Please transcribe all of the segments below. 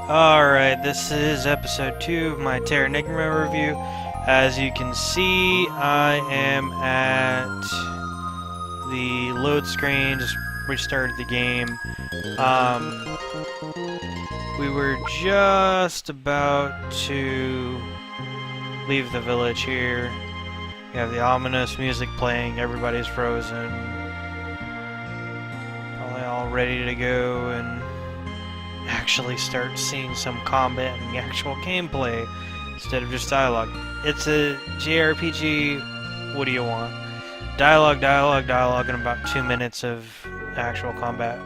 Alright, this is episode 2 of my Terranigma review. As you can see, I am at the load screen, just restarted the game. We were just about to leave the village here. You have the ominous music playing, everybody's frozen. Probably all ready to go and actually start seeing some combat and the actual gameplay instead of just dialogue. It's a JRPG, what do you want? Dialogue, and about 2 minutes of actual combat.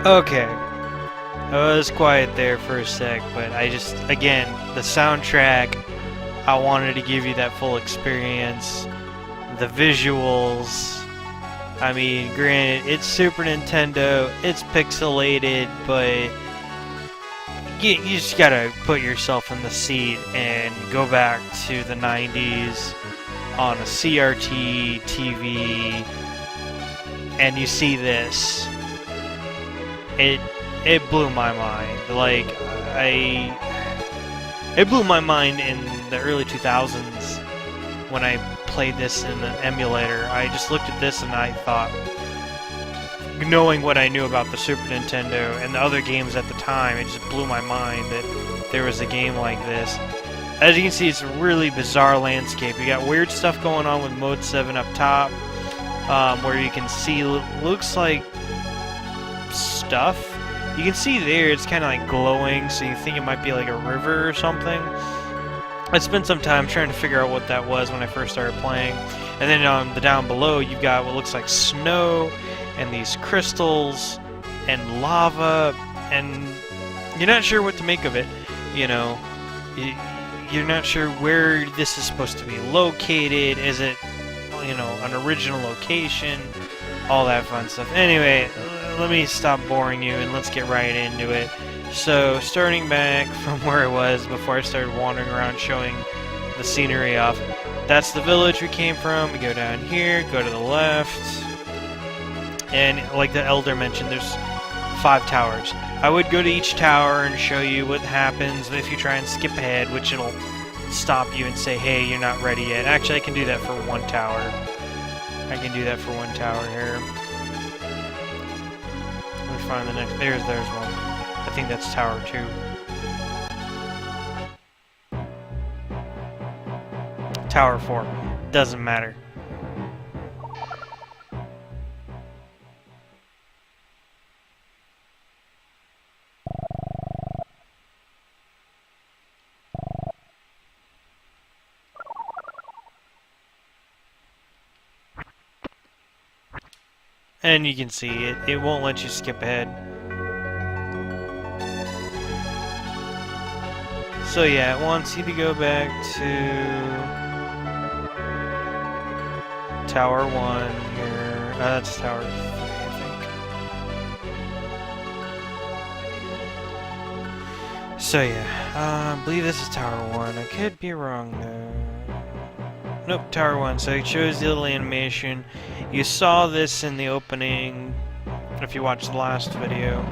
Okay, I was quiet there for a sec, but again, the soundtrack, I wanted to give you that full experience. The visuals, I mean, granted, it's Super Nintendo, it's pixelated, but you just gotta put yourself in the seat and go back to the 90s on a CRT TV, and you see this. It blew my mind. Like, it blew my mind in the early 2000s when I played this in an emulator. I just looked at this and I thought, knowing what I knew about the Super Nintendo and the other games at the time, it just blew my mind that there was a game like this. As you can see, it's a really bizarre landscape. You got weird stuff going on with Mode 7 up top, where you can see, looks like stuff. You can see there, it's kind of like glowing, so you think it might be like a river or something. I spent some time trying to figure out what that was when I first started playing. And then on the down below, you've got what looks like snow, and these crystals, and lava, and you're not sure what to make of it, you know. You're not sure where this is supposed to be located. Is it, you know, an original location? All that fun stuff. Anyway, let me stop boring you and let's get right into it. So, starting back from where I was before I started wandering around showing the scenery off, that's the village we came from. We go down here, go to the left, and like the elder mentioned, there's 5 towers. I would go to each tower and show you what happens if you try and skip ahead, which it'll stop you and say, hey, you're not ready yet. Actually, I can do that for 1 tower. I can do that for 1 tower here. Let me find the next. There's one. I think that's tower 2. Tower 4. Doesn't matter. And you can see it won't let you skip ahead. So yeah, it wants you to go back to Tower 1 here. That's Tower 3, I think. So yeah, I believe this is Tower 1. I could be wrong though. Nope, Tower 1. So it shows the little animation. You saw this in the opening, if you watched the last video.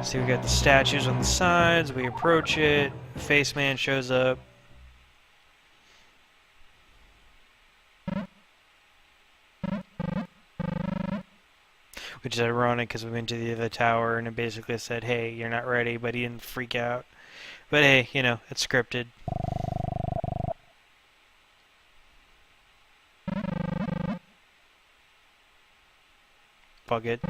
See, we got the statues on the sides. We approach it. Face Man shows up. Which is ironic because we went to the other tower and it basically said, hey, you're not ready, but he didn't freak out. But hey, you know, it's scripted. Fuck it.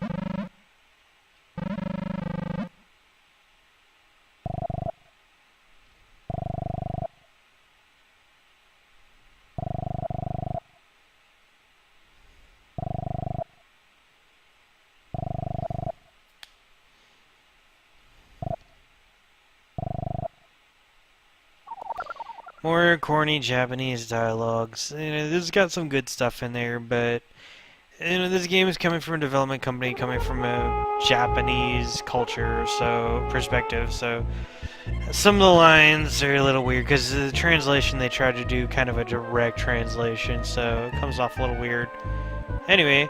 More corny Japanese dialogues. You know, this has got some good stuff in there, but you know, this game is coming from a development company, coming from a Japanese culture, so perspective. So some of the lines are a little weird because the translation they tried to do kind of a direct translation, so it comes off a little weird. Anyway,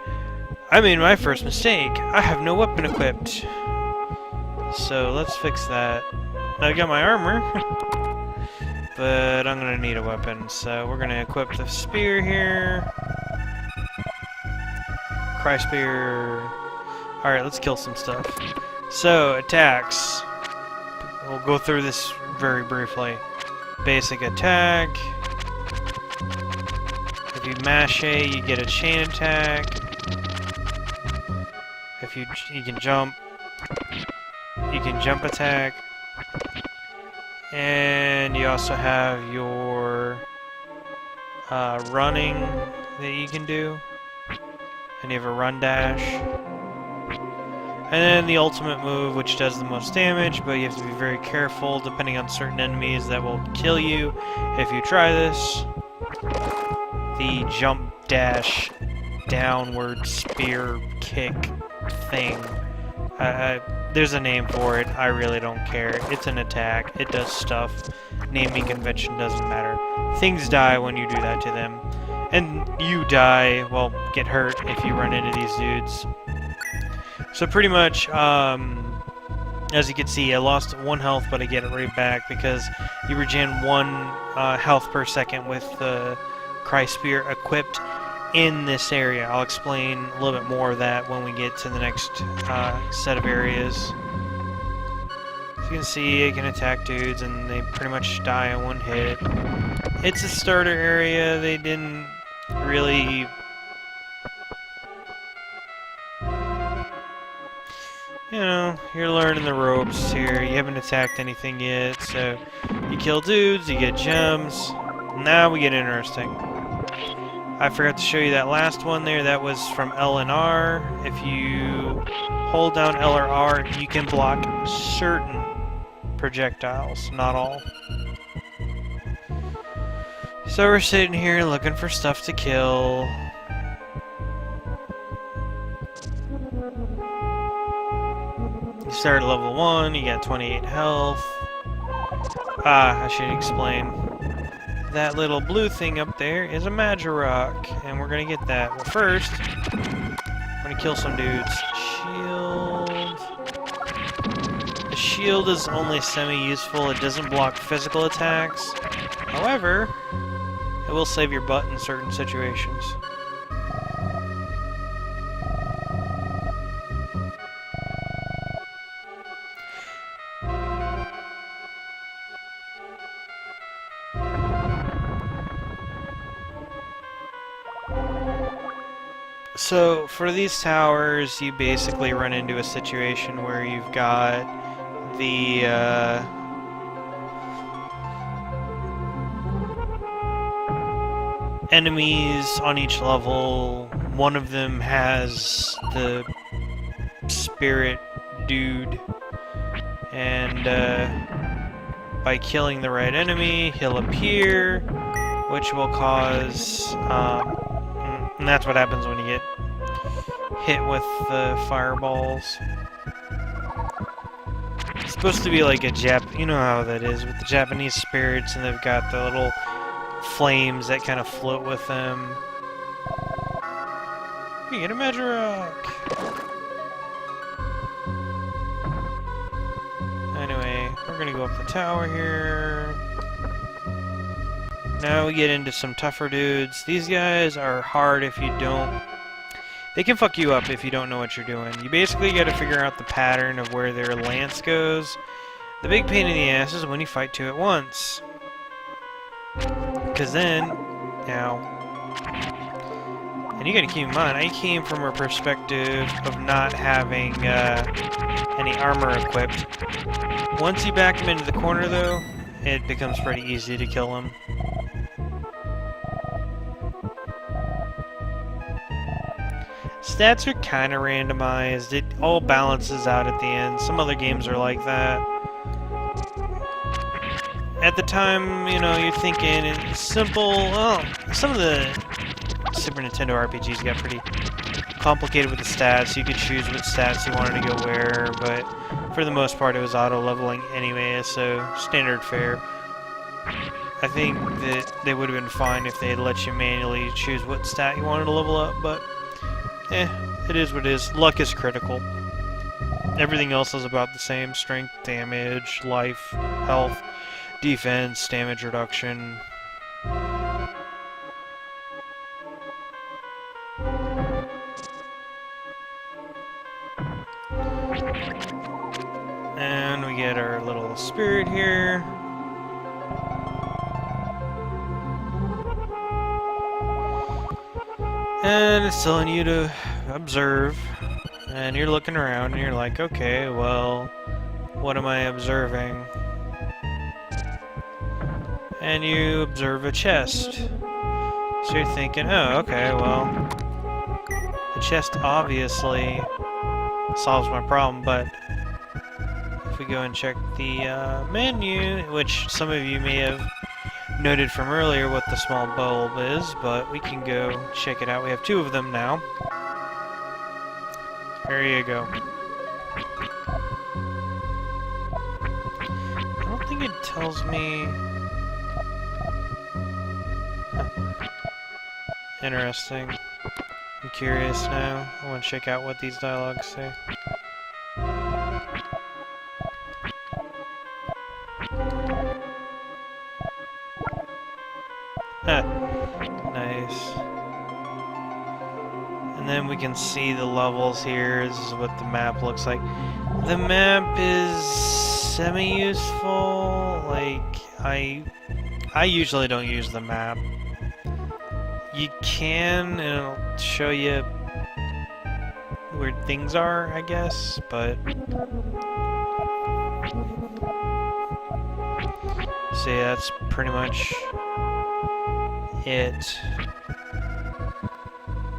I made my first mistake. I have no weapon equipped. So let's fix that. I got my armor, but I'm gonna need a weapon. So we're gonna equip the spear here. Cry spear. Alright, let's kill some stuff. So, attacks. We'll go through this very briefly. Basic attack. If you mash A, you get a chain attack. If you can jump attack. And you also have your running that you can do. And you have a run dash. And then the ultimate move, which does the most damage, but you have to be very careful depending on certain enemies that will kill you if you try this. The jump dash downward spear kick thing. There's a name for it. I really don't care. It's an attack. It does stuff. Naming convention doesn't matter. Things die when you do that to them. And you die, well, get hurt if you run into these dudes. So pretty much, as you can see, I lost 1 health, but I get it right back because you regen 1 health per second with the Cry Spear equipped in this area. I'll explain a little bit more of that when we get to the next set of areas. As you can see, I can attack dudes and they pretty much die in 1 hit. It's a starter area. They didn't really... You know, you're learning the ropes here. You haven't attacked anything yet, so you kill dudes, you get gems. Now we get interesting. I forgot to show you that last one there. That was from L and R. If you hold down L or R, you can block certain projectiles, not all. So we're sitting here looking for stuff to kill. You start at level 1, you got 28 health. I should explain. That little blue thing up there is a Magirock, and we're gonna get that. But first, we're gonna kill some dudes. Shield. The shield is only semi-useful. It doesn't block physical attacks. However, it will save your butt in certain situations. So, for these towers, you basically run into a situation where you've got the, enemies on each level. One of them has the spirit dude, and, by killing the right enemy, he'll appear, which will cause, and that's what happens when you get hit with the fireballs. It's supposed to be like a you know how that is with the Japanese spirits, and they've got the little flames that kind of float with them. You get a Magirock. We're gonna go up the tower here. Now we get into some tougher dudes. These guys are hard if you don't... They can fuck you up if you don't know what you're doing. You basically gotta figure out the pattern of where their lance goes. The big pain in the ass is when you fight two at once. Because then... Now... And you gotta keep in mind, I came from a perspective of not having any armor equipped. Once you back him into the corner, though, it becomes pretty easy to kill him. Stats are kind of randomized. It all balances out at the end. Some other games are like that. At the time, you know, you're thinking it's simple. Well, some of the Super Nintendo RPGs got pretty complicated with the stats. You could choose what stats you wanted to go where, but for the most part it was auto-leveling anyway, so standard fare. I think that they would have been fine if they had let you manually choose what stat you wanted to level up, but it is what it is. Luck is critical. Everything else is about the same. Strength, damage, life, health, defense, damage reduction. And we get our little spirit here. And it's telling you to observe. And you're looking around and you're like, okay, well, what am I observing? And you observe a chest. So you're thinking, oh, okay, well, the chest obviously solves my problem, but if we go and check the menu, which some of you may have noted from earlier what the small bulb is, but we can go check it out. We have two of them now. There you go. I don't think it tells me... Interesting. I'm curious now. I want to check out what these dialogues say. Nice. And then we can see the levels here. This is what the map looks like. The map is semi-useful. Like, I usually don't use the map. You can, and it'll show you where things are, I guess, but... See, that's pretty much it.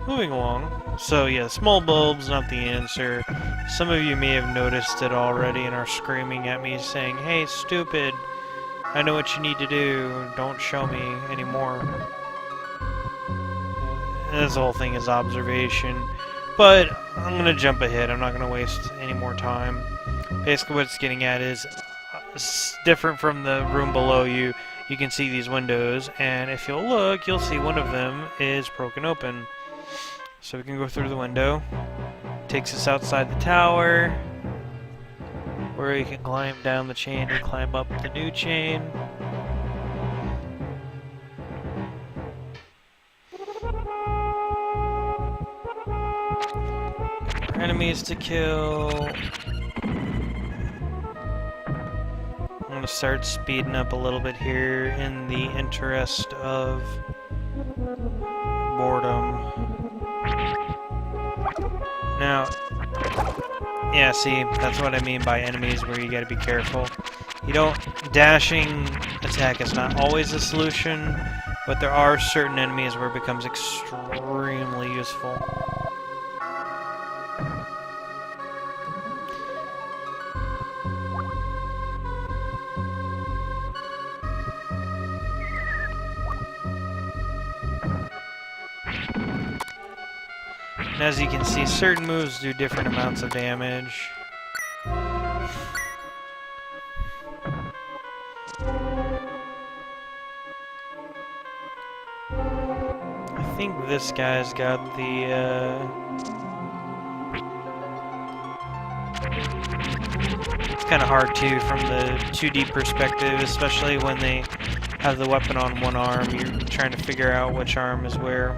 Moving along. So yeah, small bulb's not the answer. Some of you may have noticed it already and are screaming at me saying, "Hey, stupid, I know what you need to do, don't show me anymore." This whole thing is observation, but I'm gonna jump ahead. I'm not gonna waste any more time. Basically what it's getting at is it's different from the room below you. You can see these windows, and if you'll look, you'll see one of them is broken open. So we can go through the window. Takes us outside the tower, where you can climb down the chain and climb up the new chain. Enemies to kill. I'm gonna start speeding up a little bit here in the interest of boredom. Now, yeah, see, that's what I mean by enemies where you gotta be careful. You don't, dashing attack is not always a solution, but there are certain enemies where it becomes extremely useful. And as you can see, certain moves do different amounts of damage. I think this guy's got the, It's kind of hard too from the 2D perspective, especially when they have the weapon on one arm. You're trying to figure out which arm is where.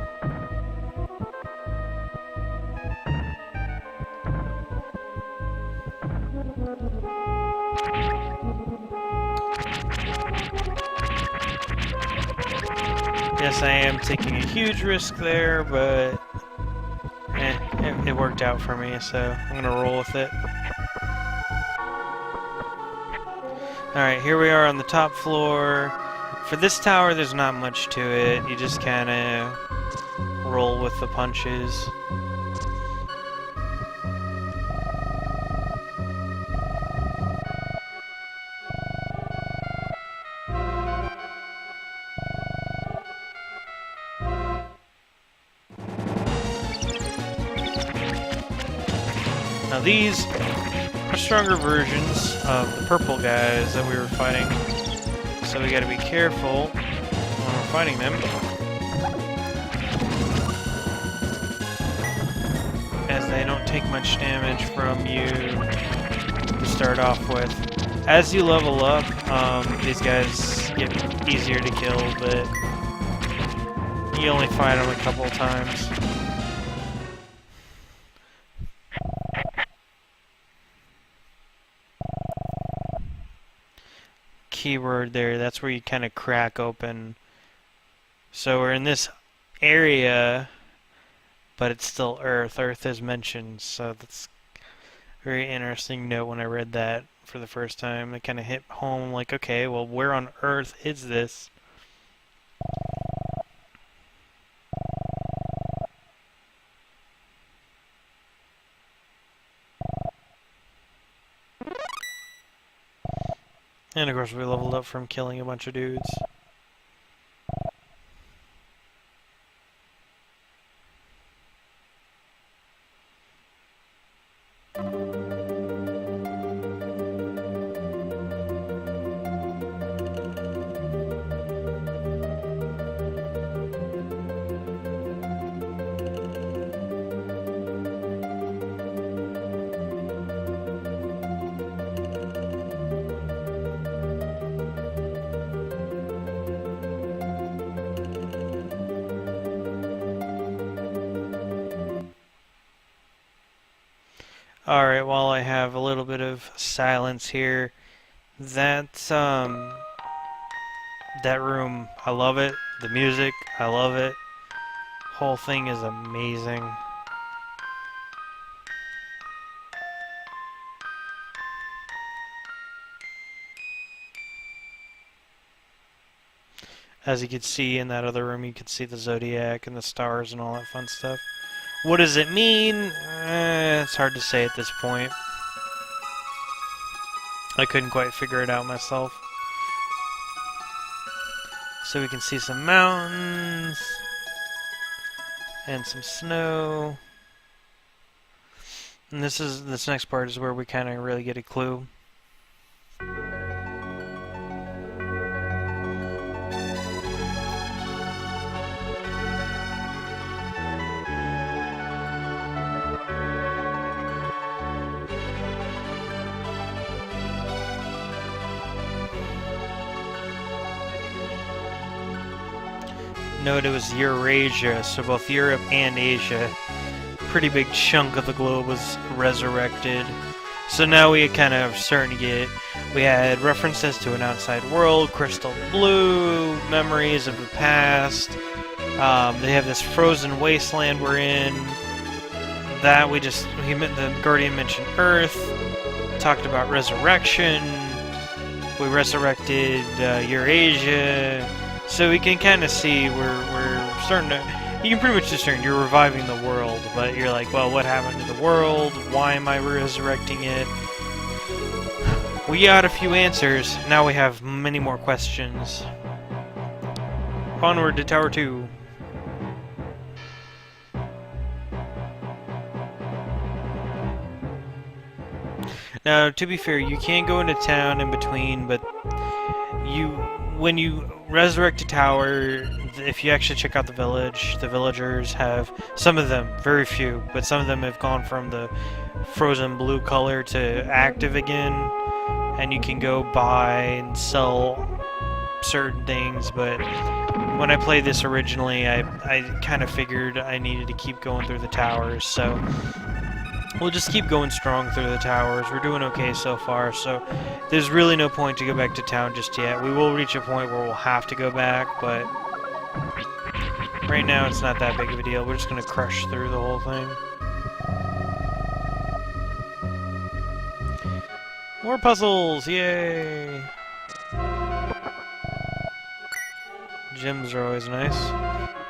Yes, I am taking a huge risk there, but it worked out for me, so I'm gonna roll with it. Alright, here we are on the top floor. For this tower, there's not much to it. You just kind of roll with the punches. Now these are stronger versions of the purple guys that we were fighting, so we gotta be careful when we're fighting them, as they don't take much damage from you to start off with. As you level up, these guys get easier to kill, but you only fight them a couple times. Keyword there, that's where you kind of crack open. So we're in this area, but it's still Earth. Earth is mentioned, so that's a very interesting note when I read that for the first time. It kind of hit home like, okay, well, where on Earth is this? And of course we leveled up from killing a bunch of dudes. Alright, while I have a little bit of silence here, that room, I love it. The music, I love it. Whole thing is amazing. As you could see in that other room, you could see the zodiac and the stars and all that fun stuff. What does it mean? It's hard to say at this point. I couldn't quite figure it out myself. So we can see some mountains and some snow. And this next part is where we kind of really get a clue. Note it was Eurasia, so both Europe and Asia. Pretty big chunk of the globe was resurrected. So now we kind of starting to get, we had references to an outside world, crystal blue, memories of the past. They have this frozen wasteland we're in. That the Guardian mentioned Earth, talked about resurrection. We resurrected Eurasia. So we can kind of see we're starting to, you can pretty much discern you're reviving the world, but you're like, well, what happened to the world? Why am I resurrecting it? We got a few answers. Now we have many more questions. Onward to Tower 2. Now, to be fair, you can go into town in between, but when you resurrect a tower, if you actually check out the village, the villagers have, some of them, very few, but some of them have gone from the frozen blue color to active again, and you can go buy and sell certain things. But when I played this originally, I kind of figured I needed to keep going through the towers, so we'll just keep going strong through the towers. We're doing okay so far, so there's really no point to go back to town just yet. We will reach a point where we'll have to go back, but right now it's not that big of a deal. We're just going to crush through the whole thing. More puzzles! Yay! Gems are always nice.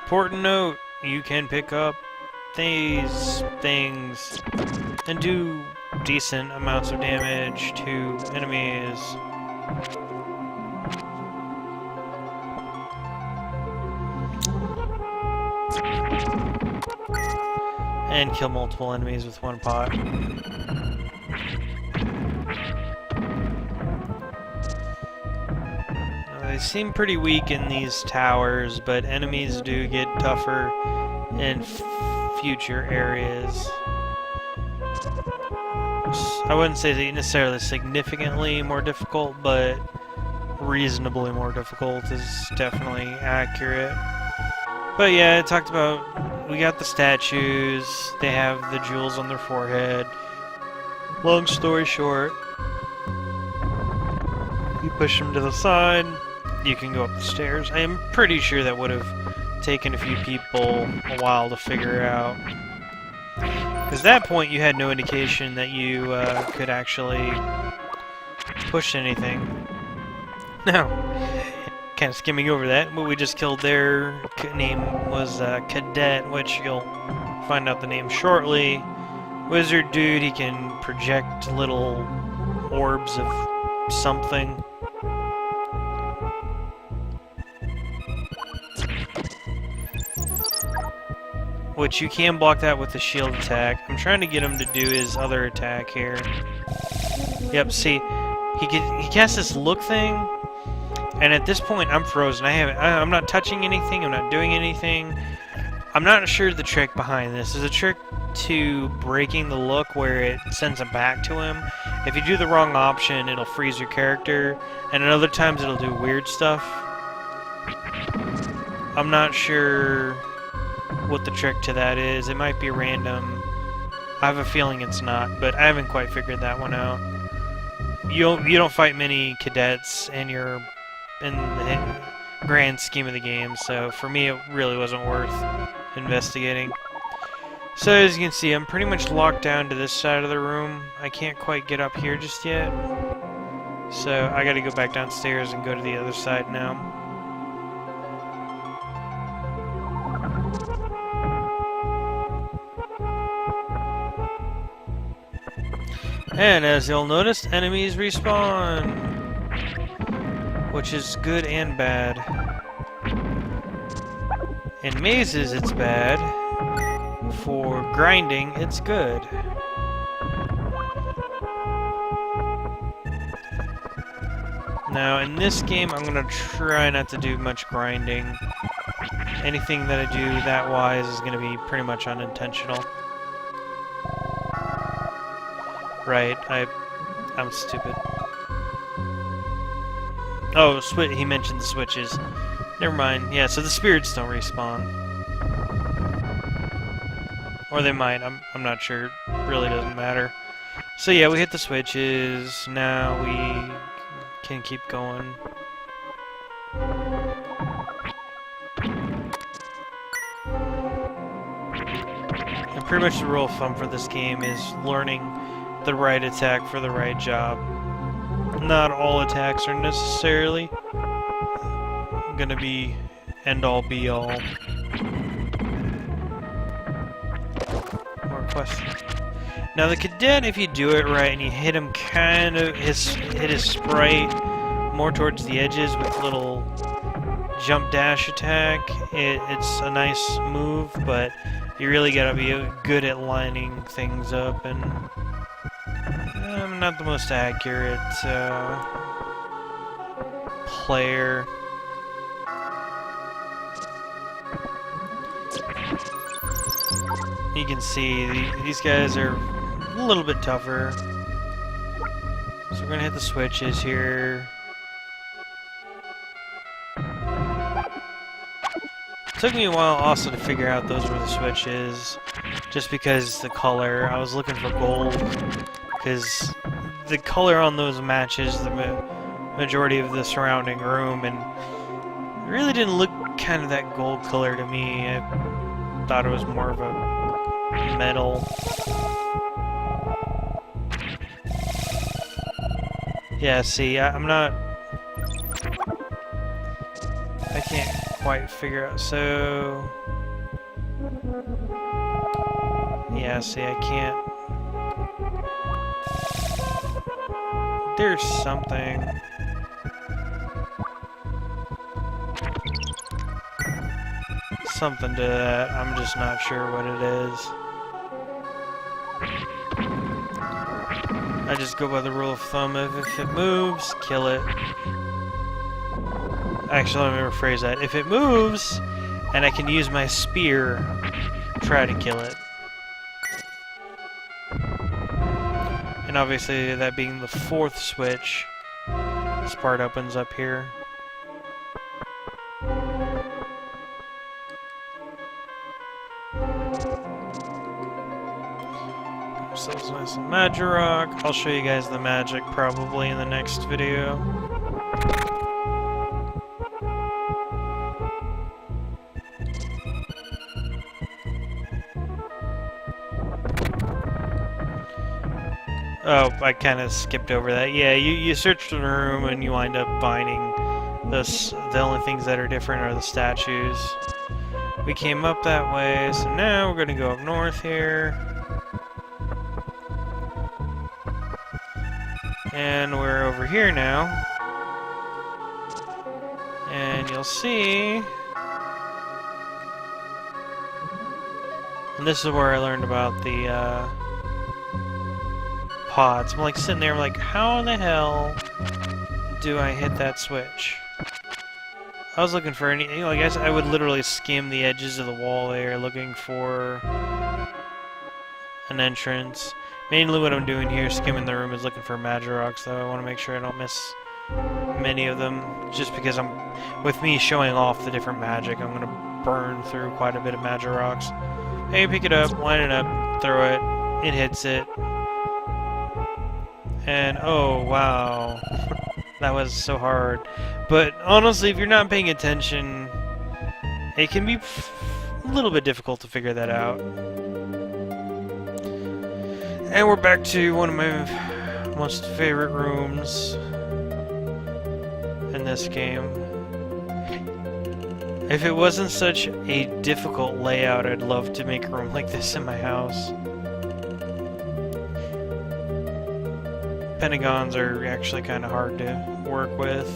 Important note, you can pick up these things and do decent amounts of damage to enemies. And kill multiple enemies with one pot. They seem pretty weak in these towers, but enemies do get tougher in future areas. I wouldn't say they're necessarily significantly more difficult, but reasonably more difficult is definitely accurate. But yeah, I talked about, we got the statues, they have the jewels on their forehead. Long story short, you push them to the side, you can go up the stairs. I am pretty sure that would have taken a few people a while to figure out. Because at that point you had no indication that you could actually push anything. Now, kind of skimming over that, but we just killed their name was Cadet, which you'll find out the name shortly. Wizard dude, he can project little orbs of something. Which you can block that with the shield attack. I'm trying to get him to do his other attack here. Yep, see, he casts this look thing, and at this point I'm frozen. I'm not touching anything. I'm not doing anything. I'm not sure the trick behind this. There's a trick to breaking the look where it sends it back to him. If you do the wrong option, it'll freeze your character, and at other times it'll do weird stuff. I'm not sure what the trick to that is. It might be random. I have a feeling it's not, but I haven't quite figured that one out. You don't fight many cadets in the grand scheme of the game, so for me it really wasn't worth investigating. So as you can see, I'm pretty much locked down to this side of the room. I can't quite get up here just yet, so I gotta go back downstairs and go to the other side now. And as you'll notice, enemies respawn, which is good and bad. In mazes, it's bad. For grinding, it's good. Now, in this game, I'm going to try not to do much grinding. Anything that I do that wise is going to be pretty much unintentional. Right, I'm stupid. Oh, he mentioned the switches. Never mind. Yeah, so the spirits don't respawn. Or they might, I'm not sure. It really doesn't matter. So yeah, we hit the switches. Now we can keep going. And pretty much the rule of thumb for this game is learning the right attack for the right job. Not all attacks are necessarily gonna be end-all be-all. More questions. Now the cadet, if you do it right and you hit him hit his sprite more towards the edges with a little jump dash attack, it's a nice move, but you really gotta be good at lining things up, and I'm not the most accurate player. You can see these guys are a little bit tougher. So we're gonna hit the switches here. Took me a while also to figure out those were the switches, just because the color. I was looking for gold, because the color on those matches the majority of the surrounding room, and it really didn't look kind of that gold color to me. I thought it was more of a metal. Yeah, see, I can't quite figure out, so... Yeah, see, I can't... There's something... Something to that, I'm just not sure what it is. I just go by the rule of thumb of if it moves, kill it. Actually, let me rephrase that. If it moves, and I can use my spear, try to kill it. And obviously, that being the fourth switch, this part opens up here. So it's nice and Magirock. I'll show you guys the magic probably in the next video. Oh, I kind of skipped over that. Yeah, you search the room and you wind up finding the only things that are different are the statues. We came up that way, so now we're gonna go up north here. And we're over here now. And you'll see... And this is where I learned about the pods. I'm like sitting there, I'm like, how in the hell do I hit that switch? I was looking for any... I guess I would literally skim the edges of the wall there looking for an entrance. Mainly what I'm doing here, skimming the room, is looking for Magirocks, though. I want to make sure I don't miss many of them, just because with me showing off the different magic, I'm going to burn through quite a bit of Magirocks. Hey, pick it up, line it up, throw it, it hits it. And, oh, wow. That was so hard. But, honestly, if you're not paying attention, it can be a little bit difficult to figure that out. And we're back to one of my most favorite rooms in this game. If it wasn't such a difficult layout, I'd love to make a room like this in my house. Pentagons are actually kind of hard to work with.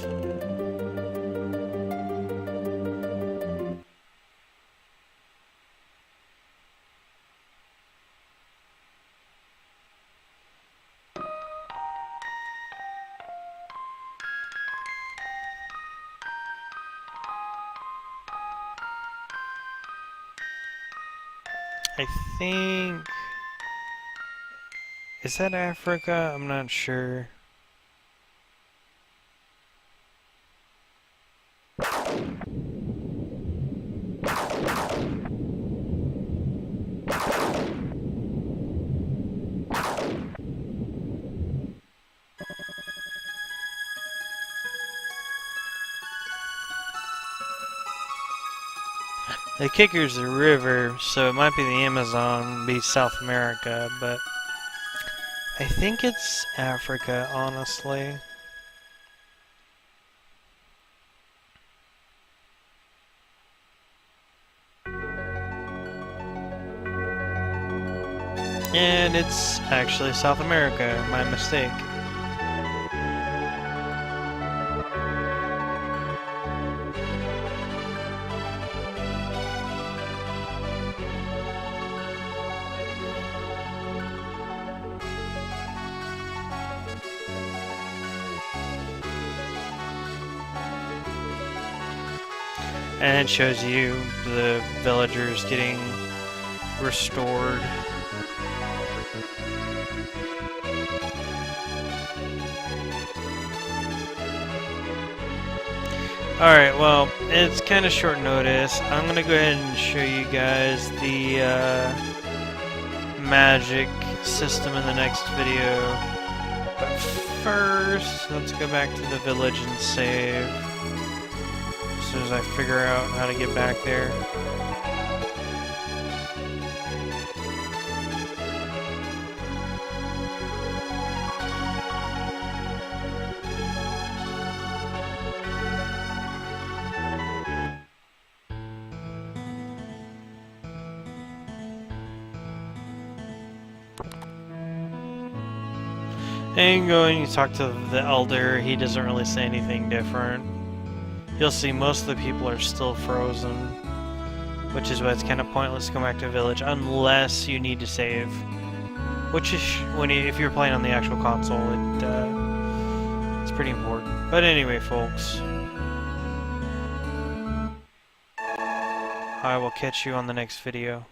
I think... Is that Africa? I'm not sure. The kicker's the river, so it might be the Amazon, be South America, but I think it's Africa, honestly. And it's actually South America, my mistake. And it shows you the villagers getting restored. Alright, well, it's kind of short notice. I'm going to go ahead and show you guys the magic system in the next video. But first, let's go back to the village and save. As soon as I figure out how to get back there. And you go and you talk to the elder. He doesn't really say anything different. You'll see most of the people are still frozen, which is why it's kind of pointless to come back to the village unless you need to save. Which is if you're playing on the actual console, it's pretty important. But anyway, folks, I will catch you on the next video.